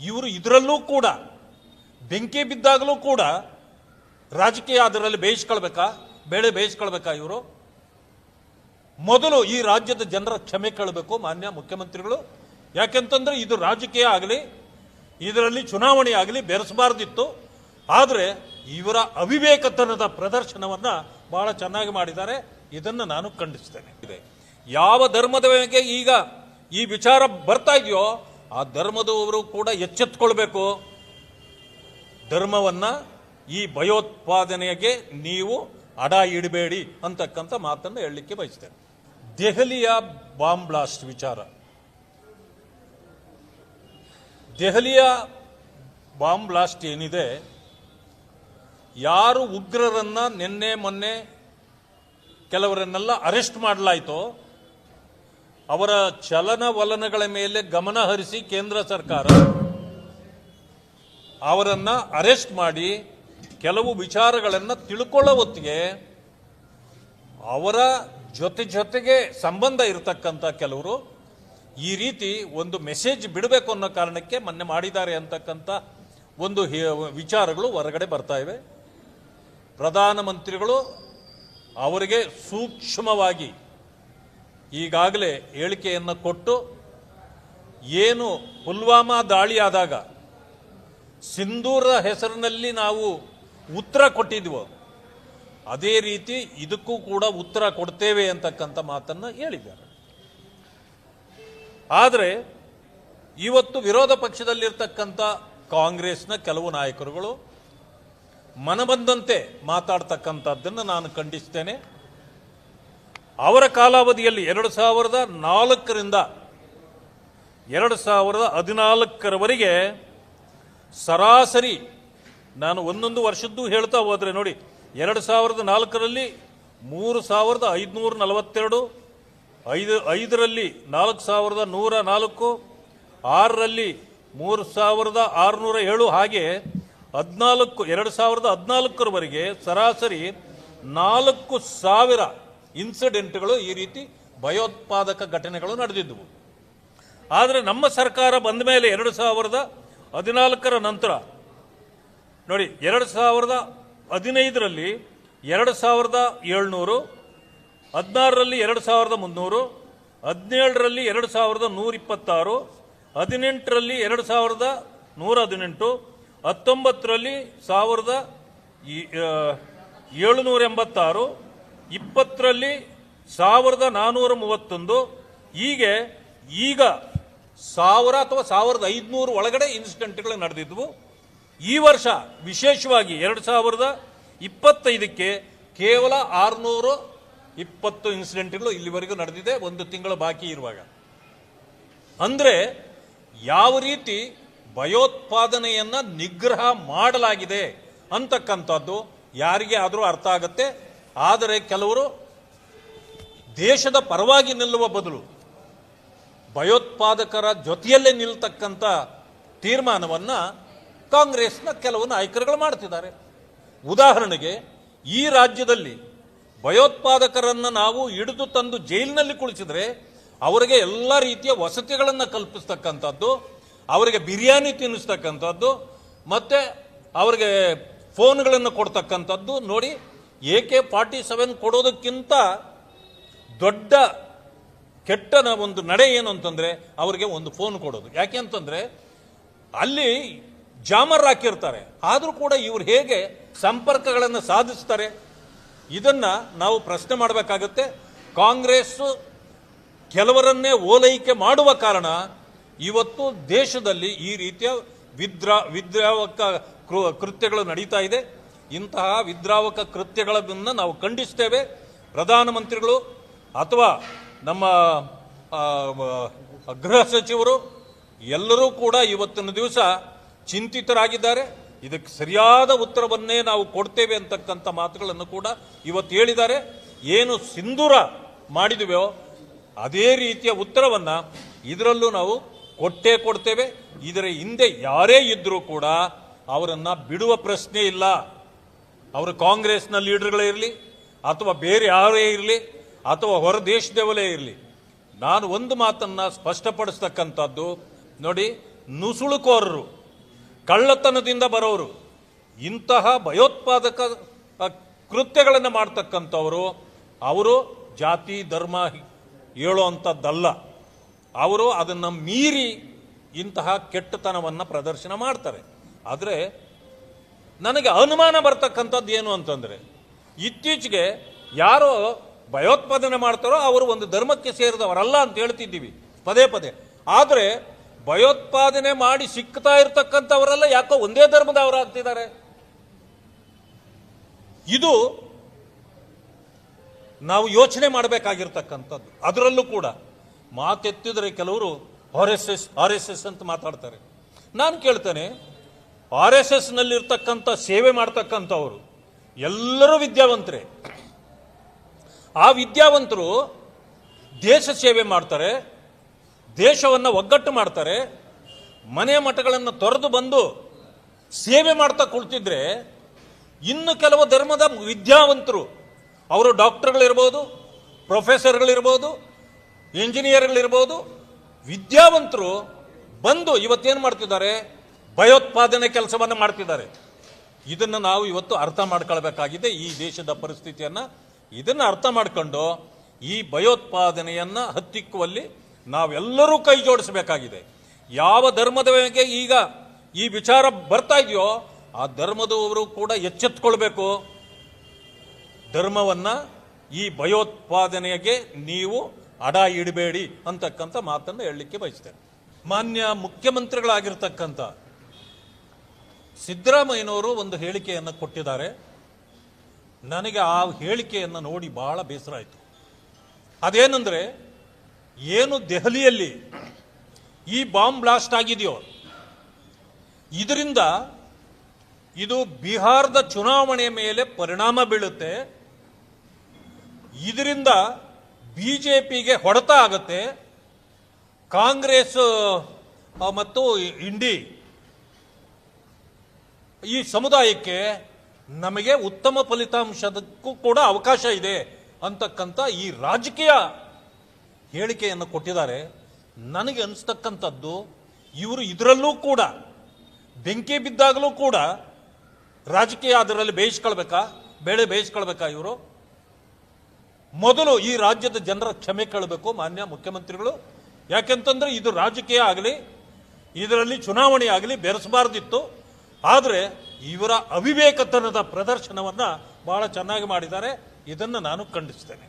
ಇವರು ಇದರಲ್ಲೂ ಕೂಡ ಬೆಂಕಿ ಬಿದ್ದಾಗಲೂ ಕೂಡ ರಾಜಕೀಯ ಅದರಲ್ಲಿ ಬೇಯಿಸ್ಕೊಳ್ಬೇಕಾ, ಬೇಳೆ ಬೇಯಿಸ್ಕೊಳ್ಬೇಕಾ? ಇವರು ಮೊದಲು ಈ ರಾಜ್ಯದ ಜನರ ಕ್ಷಮೆ ಕೇಳಬೇಕು ಮಾನ್ಯ ಮುಖ್ಯಮಂತ್ರಿಗಳು. ಯಾಕೆಂತಂದ್ರೆ ಇದು ರಾಜಕೀಯ ಆಗಲಿ, ಇದರಲ್ಲಿ ಚುನಾವಣೆ ಆಗಲಿ ಬೆರೆಸಬಾರ್ದಿತ್ತು. ಆದರೆ ಇವರ ಅವಿವೇಕತನದ ಪ್ರದರ್ಶನವನ್ನು ಬಹಳ ಚೆನ್ನಾಗಿ ಮಾಡಿದ್ದಾರೆ. ಇದನ್ನು ನಾನು ಖಂಡಿಸ್ತೇನೆ. ಯಾವ ಧರ್ಮದ ಬಗ್ಗೆ ಈಗ ಈ ವಿಚಾರ ಬರ್ತಾ ಇದೆಯೋ ಆ ಧರ್ಮದವರು ಕೂಡ ಎಚ್ಚೆತ್ತುಕೊಳ್ಬೇಕು. ಧರ್ಮವನ್ನ ಈ ಭಯೋತ್ಪಾದನೆಗೆ ನೀವು ಅಡ ಇಡಬೇಡಿ ಅಂತಕ್ಕಂಥ ಮಾತನ್ನು ಹೇಳಲಿಕ್ಕೆ ಬಯಸ್ತೇನೆ. ದೆಹಲಿಯ ಬಾಂಬ್ ಬ್ಲಾಸ್ಟ್ ವಿಚಾರ, ದೆಹಲಿಯ ಬಾಂಬ್ ಬ್ಲಾಸ್ಟ್ ಏನಿದೆ, ಯಾರು ಉಗ್ರರನ್ನ ನಿನ್ನೆ ಮೊನ್ನೆ ಕೆಲವರನ್ನೆಲ್ಲ ಅರೆಸ್ಟ್ ಮಾಡಲಾಯಿತೋ ಅವರ ಚಲನವಲನಗಳ ಮೇಲೆ ಗಮನ ಹರಿಸಿ ಕೇಂದ್ರ ಸರ್ಕಾರ ಅವರನ್ನ ಅರೆಸ್ಟ್ ಮಾಡಿ ಕೆಲವು ವಿಚಾರಗಳನ್ನು ತಿಳ್ಕೊಳ್ಳೋ ಹೊತ್ತಿಗೆ ಅವರ ಜೊತೆಗೆ ಸಂಬಂಧ ಇರತಕ್ಕಂಥ ಕೆಲವರು ಈ ರೀತಿ ಒಂದು ಮೆಸೇಜ್ ಬಿಡಬೇಕು ಅನ್ನೋ ಕಾರಣಕ್ಕೆ ಮೊನ್ನೆ ಮಾಡಿದ್ದಾರೆ ಅಂತಕ್ಕಂಥ ಒಂದು ವಿಚಾರಗಳು ಹೊರಗಡೆ ಬರ್ತಾ ಇವೆ. ಪ್ರಧಾನಮಂತ್ರಿಗಳು ಅವರಿಗೆ ಸೂಕ್ಷ್ಮವಾಗಿ ಈಗಾಗಲೇ ಹೇಳಿಕೆಯನ್ನು ಕೊಟ್ಟು, ಏನು ಪುಲ್ವಾಮಾ ದಾಳಿ ಆದಾಗ ಸಿಂಧೂರ ಹೆಸರಿನಲ್ಲಿ ನಾವು ಉತ್ತರ ಕೊಟ್ಟಿದ್ವೋ ಅದೇ ರೀತಿ ಇದಕ್ಕೂ ಕೂಡ ಉತ್ತರ ಕೊಡ್ತೇವೆ ಅಂತಕ್ಕಂಥ ಮಾತನ್ನು ಹೇಳಿದ್ದಾರೆ. ಆದರೆ ಇವತ್ತು ವಿರೋಧ ಪಕ್ಷದಲ್ಲಿರ್ತಕ್ಕಂಥ ಕಾಂಗ್ರೆಸ್ನ ಕೆಲವು ನಾಯಕರುಗಳು ಮನಬಂದಂತೆ ಮಾತಾಡ್ತಕ್ಕಂಥದ್ದನ್ನು ನಾನು ಖಂಡಿಸ್ತೇನೆ. ಅವರ ಕಾಲಾವಧಿಯಲ್ಲಿ 2004ರಿಂದ 2014ರವರೆಗೆ ಸರಾಸರಿ, ನಾನು ಒಂದೊಂದು ವರ್ಷದ್ದು ಹೇಳ್ತಾ ಹೋದರೆ ನೋಡಿ, 2004ರಲ್ಲಿ 3542, 5ರಲ್ಲಿ 4104, 6ರಲ್ಲಿ 3607, ಹಾಗೆ 2014ರವರೆಗೆ ಸರಾಸರಿ 4000 ಇನ್ಸಿಡೆಂಟ್ಗಳು ಈ ರೀತಿ ಭಯೋತ್ಪಾದಕ ಘಟನೆಗಳು ನಡೆದಿದ್ದವು. ಆದರೆ ನಮ್ಮ ಸರ್ಕಾರ ಬಂದ ಮೇಲೆ 2014ರ ನಂತರ ನೋಡಿ, 2015ರಲ್ಲಿ 2700, 16ರಲ್ಲಿ 2300, 17ರಲ್ಲಿ 2126, 18ರಲ್ಲಿ 2118, 19ರಲ್ಲಿ 1786, 20ರಲ್ಲಿ 1431, ಹೀಗೆ ಈಗ 1000 ಅಥವಾ 1500 ಒಳಗಡೆ ಇನ್ಸಿಡೆಂಟ್ಗಳು ನಡೆದಿದ್ವು. ಈ ವರ್ಷ ವಿಶೇಷವಾಗಿ 2025ಕ್ಕೆ ಕೇವಲ 620 ಇನ್ಸಿಡೆಂಟ್ಗಳು ಇಲ್ಲಿವರೆಗೂ ನಡೆದಿದೆ, ಒಂದು ತಿಂಗಳು ಬಾಕಿ ಇರುವಾಗ. ಅಂದರೆ ಯಾವ ರೀತಿ ಭಯೋತ್ಪಾದನೆಯನ್ನ ನಿಗ್ರಹ ಮಾಡಲಾಗಿದೆ ಅಂತಕ್ಕಂಥದ್ದು ಯಾರಿಗೆ ಆದರೂ ಅರ್ಥ ಆಗುತ್ತೆ. ಆದರೆ ಕೆಲವರು ದೇಶದ ಪರವಾಗಿ ನಿಲ್ಲುವ ಬದಲು ಭಯೋತ್ಪಾದಕರ ಜೊತೆಯಲ್ಲೇ ನಿಲ್ತಕ್ಕಂಥ ತೀರ್ಮಾನವನ್ನ ಕಾಂಗ್ರೆಸ್ನ ಕೆಲವು ನಾಯಕರುಗಳು ಮಾಡ್ತಿದ್ದಾರೆ. ಉದಾಹರಣೆಗೆ, ಈ ರಾಜ್ಯದಲ್ಲಿ ಭಯೋತ್ಪಾದಕರನ್ನು ನಾವು ಹಿಡಿದು ತಂದು ಜೈಲಿನಲ್ಲಿ ಕುಳಿಸಿದ್ರೆ ಅವರಿಗೆ ಎಲ್ಲ ರೀತಿಯ ವಸತಿಗಳನ್ನು ಕಲ್ಪಿಸ್ತಕ್ಕಂಥದ್ದು, ಅವರಿಗೆ ಬಿರಿಯಾನಿ ತಿನ್ನಿಸ್ತಕ್ಕಂಥದ್ದು, ಮತ್ತೆ ಅವರಿಗೆ ಫೋನ್ಗಳನ್ನು ಕೊಡ್ತಕ್ಕಂಥದ್ದು. ನೋಡಿ, AK-47 ಕೊಡೋದಕ್ಕಿಂತ ದೊಡ್ಡ ಕೆಟ್ಟ ಒಂದು ನಡೆ ಏನು ಅಂತಂದ್ರೆ ಅವರಿಗೆ ಒಂದು ಫೋನ್ ಕೊಡೋದು. ಯಾಕೆ ಅಂತಂದ್ರೆ ಅಲ್ಲಿ ಜಾಮರ್ ಹಾಕಿರ್ತಾರೆ, ಆದರೂ ಕೂಡ ಇವರು ಹೇಗೆ ಸಂಪರ್ಕಗಳನ್ನು ಸಾಧಿಸ್ತಾರೆ? ಇದನ್ನ ನಾವು ಪ್ರಶ್ನೆ ಮಾಡಬೇಕಾಗುತ್ತೆ. ಕಾಂಗ್ರೆಸ್ ಕೆಲವರನ್ನೇ ಓಲೈಕೆ ಮಾಡುವ ಕಾರಣ ಇವತ್ತು ದೇಶದಲ್ಲಿ ಈ ರೀತಿಯ ವಿದ್ರಾವಕ ಕೃತ್ಯಗಳು ನಡೀತಾ ಇದೆ. ಇಂತಹ ವಿದ್ರಾವಕ ಕೃತ್ಯಗಳನ್ನು ನಾವು ಖಂಡಿಸ್ತೇವೆ. ಪ್ರಧಾನಮಂತ್ರಿಗಳು ಅಥವಾ ನಮ್ಮ ಗೃಹ ಸಚಿವರು ಎಲ್ಲರೂ ಕೂಡ ಇವತ್ತಿನ ದಿವಸ ಚಿಂತಿತರಾಗಿದ್ದಾರೆ. ಇದಕ್ಕೆ ಸರಿಯಾದ ಉತ್ತರವನ್ನೇ ನಾವು ಕೊಡ್ತೇವೆ ಅಂತಕ್ಕಂಥ ಮಾತುಗಳನ್ನು ಕೂಡ ಇವತ್ತು ಹೇಳಿದ್ದಾರೆ. ಏನು ಸಿಂಧೂರ ಮಾಡಿದುವೋ ಅದೇ ರೀತಿಯ ಉತ್ತರವನ್ನ ಇದರಲ್ಲೂ ನಾವು ಕೊಟ್ಟೇ ಕೊಡ್ತೇವೆ. ಇದರ ಹಿಂದೆ ಯಾರೇ ಇದ್ರೂ ಕೂಡ ಅವರನ್ನ ಬಿಡುವ ಪ್ರಶ್ನೆ ಇಲ್ಲ. ಅವರು ಕಾಂಗ್ರೆಸ್ನ ಲೀಡರ್ಗಳೇ ಇರಲಿ ಅಥವಾ ಬೇರೆ ಯಾರೇ ಇರಲಿ ಅಥವಾ ಹೊರ ದೇಶದವರೇ ಇರಲಿ, ನಾನು ಒಂದು ಮಾತನ್ನ ಸ್ಪಷ್ಟಪಡಿಸ್ತಕ್ಕಂಥದ್ದು, ನೋಡಿ, ನುಸುಳುಕೋರರು, ಕಳ್ಳತನದಿಂದ ಬರೋರು, ಇಂತಹ ಭಯೋತ್ಪಾದಕ ಕೃತ್ಯಗಳನ್ನು ಮಾಡ್ತಕ್ಕಂಥವರು ಅವರು ಜಾತಿ ಧರ್ಮ ಹೇಳುವಂಥದ್ದಲ್ಲ. ಅವರು ಅದನ್ನು ಮೀರಿ ಇಂತಹ ಕೆಟ್ಟತನವನ್ನು ಪ್ರದರ್ಶನ ಮಾಡ್ತಾರೆ. ಆದರೆ ನನಗೆ ಅನುಮಾನ ಬರ್ತಕ್ಕಂಥದ್ದು ಏನು ಅಂತಂದರೆ, ಇತ್ತೀಚೆಗೆ ಯಾರೋ ಭಯೋತ್ಪಾದನೆ ಮಾಡ್ತಾರೋ ಅವರು ಒಂದು ಧರ್ಮಕ್ಕೆ ಸೇರಿದವರಲ್ಲ ಅಂತ ಹೇಳ್ತಿದ್ದೀವಿ ಪದೇ ಪದೇ. ಆದರೆ ಭಯೋತ್ಪಾದನೆ ಮಾಡಿ ಸಿಕ್ತಾ ಇರ್ತಕ್ಕಂಥವರೆಲ್ಲ ಯಾಕೋ ಒಂದೇ ಧರ್ಮದವರಾಗ್ತಿದ್ದಾರೆ. ಇದು ನಾವು ಯೋಚನೆ ಮಾಡಬೇಕಾಗಿರ್ತಕ್ಕಂಥದ್ದು. ಅದರಲ್ಲೂ ಕೂಡ ಮಾತೆತ್ತಿದ್ರೆ ಕೆಲವರು ಆರ್ ಎಸ್ ಎಸ್ ಅಂತ ಮಾತಾಡ್ತಾರೆ. ನಾನು ಕೇಳ್ತೇನೆ, ಆರ್ ಎಸ್ ಎಸ್ ನಲ್ಲಿರ್ತಕ್ಕಂಥ ಸೇವೆ ಮಾಡ್ತಕ್ಕಂಥವರು ಎಲ್ಲರೂ ವಿದ್ಯಾವಂತರೇ. ಆ ವಿದ್ಯಾವಂತರು ದೇಶ ಸೇವೆ ಮಾಡ್ತಾರೆ, ದೇಶವನ್ನು ಒಗ್ಗಟ್ಟು ಮಾಡ್ತಾರೆ. ಮನೆ ಮಠಗಳನ್ನು ತೊರೆದು ಬಂದು ಸೇವೆ ಮಾಡ್ತಾ ಕುಳಿತಿದ್ರೆ ಇನ್ನು ಕೆಲವು ಧರ್ಮದ ವಿದ್ಯಾವಂತರು, ಅವರು ಡಾಕ್ಟರ್ಗಳಿರ್ಬೋದು, ಪ್ರೊಫೆಸರ್ಗಳಿರ್ಬೋದು, ಇಂಜಿನಿಯರ್ಗಳಿರ್ಬೋದು, ವಿದ್ಯಾವಂತರು ಬಂದು ಇವತ್ತೇನು ಮಾಡ್ತಿದ್ದಾರೆ, ಭಯೋತ್ಪಾದನೆ ಕೆಲಸವನ್ನು ಮಾಡ್ತಿದ್ದಾರೆ. ಇದನ್ನು ನಾವು ಇವತ್ತು ಅರ್ಥ ಮಾಡ್ಕೊಳ್ಬೇಕಾಗಿದೆ. ಈ ದೇಶದ ಪರಿಸ್ಥಿತಿಯನ್ನು ಇದನ್ನು ಅರ್ಥ ಮಾಡ್ಕೊಂಡು ಈ ಭಯೋತ್ಪಾದನೆಯನ್ನು ಹತ್ತಿಕ್ಕುವಲ್ಲಿ ನಾವೆಲ್ಲರೂ ಕೈ ಜೋಡಿಸಬೇಕಾಗಿದೆ. ಯಾವ ಧರ್ಮದ ಬಗ್ಗೆ ಈಗ ಈ ವಿಚಾರ ಬರ್ತಾ ಇದೆಯೋ ಆ ಧರ್ಮದವರು ಕೂಡ ಎಚ್ಚೆತ್ತುಕೊಳ್ಬೇಕು. ಧರ್ಮವನ್ನು ಈ ಭಯೋತ್ಪಾದನೆಗೆ ನೀವು ಅಡ ಇಡಬೇಡಿ ಅಂತಕ್ಕಂಥ ಮಾತನ್ನು ಹೇಳಲಿಕ್ಕೆ ಬಯಸ್ತೇನೆ. ಮಾನ್ಯ ಮುಖ್ಯಮಂತ್ರಿಗಳಾಗಿರ್ತಕ್ಕಂಥ ಸಿದ್ದರಾಮಯ್ಯನವರು ಒಂದು ಹೇಳಿಕೆಯನ್ನು ಕೊಟ್ಟಿದ್ದಾರೆ. ನನಗೆ ಆ ಹೇಳಿಕೆಯನ್ನು ನೋಡಿ ಬಹಳ ಬೇಸರ ಆಯಿತು. ಅದೇನೆಂದರೆ, ಏನು ದೆಹಲಿಯಲ್ಲಿ ಈ ಬಾಂಬ್ ಬ್ಲಾಸ್ಟ್ ಆಗಿದೆಯೋ ಇದರಿಂದ ಇದು ಬಿಹಾರದ ಚುನಾವಣೆಯ ಮೇಲೆ ಪರಿಣಾಮ ಬೀಳುತ್ತೆ, ಇದರಿಂದ ಬಿಜೆಪಿಗೆ ಹೊಡೆತ ಆಗುತ್ತೆ, ಕಾಂಗ್ರೆಸ್ ಮತ್ತು ಇಂಡಿ ಈ ಸಮುದಾಯಕ್ಕೆ ನಮಗೆ ಉತ್ತಮ ಫಲಿತಾಂಶದಕ್ಕೂ ಕೂಡ ಅವಕಾಶ ಇದೆ ಅಂತಕ್ಕಂಥ ಈ ರಾಜಕೀಯ ಹೇಳಿಕೆಯನ್ನು ಕೊಟ್ಟಿದ್ದಾರೆ. ನನಗೆ ಅನಿಸ್ತಕ್ಕಂಥದ್ದು, ಇವರು ಇದರಲ್ಲೂ ಕೂಡ ಬೆಂಕಿ ಬಿದ್ದಾಗಲೂ ಕೂಡ ರಾಜಕೀಯ ಅದರಲ್ಲಿ ಬೇಯಿಸ್ಕೊಳ್ಬೇಕಾ, ಬೇಳೆ ಬೇಯಿಸ್ಕೊಳ್ಬೇಕಾ? ಇವರು ಮೊದಲು ಈ ರಾಜ್ಯದ ಜನರ ಕ್ಷಮೆ ಕೇಳಬೇಕು ಮಾನ್ಯ ಮುಖ್ಯಮಂತ್ರಿಗಳು. ಯಾಕೆಂತಂದ್ರೆ ಇದು ರಾಜಕೀಯ ಆಗಲಿ, ಇದರಲ್ಲಿ ಚುನಾವಣೆ ಆಗಲಿ ಬೆರೆಸಬಾರ್ದಿತ್ತು. ಆದರೆ ಇವರ ಅವಿವೇಕತನದ ಪ್ರದರ್ಶನವನ್ನು ಬಹಳ ಚೆನ್ನಾಗಿ ಮಾಡಿದ್ದಾರೆ. ಇದನ್ನು ನಾನು ಖಂಡಿಸ್ತೇನೆ.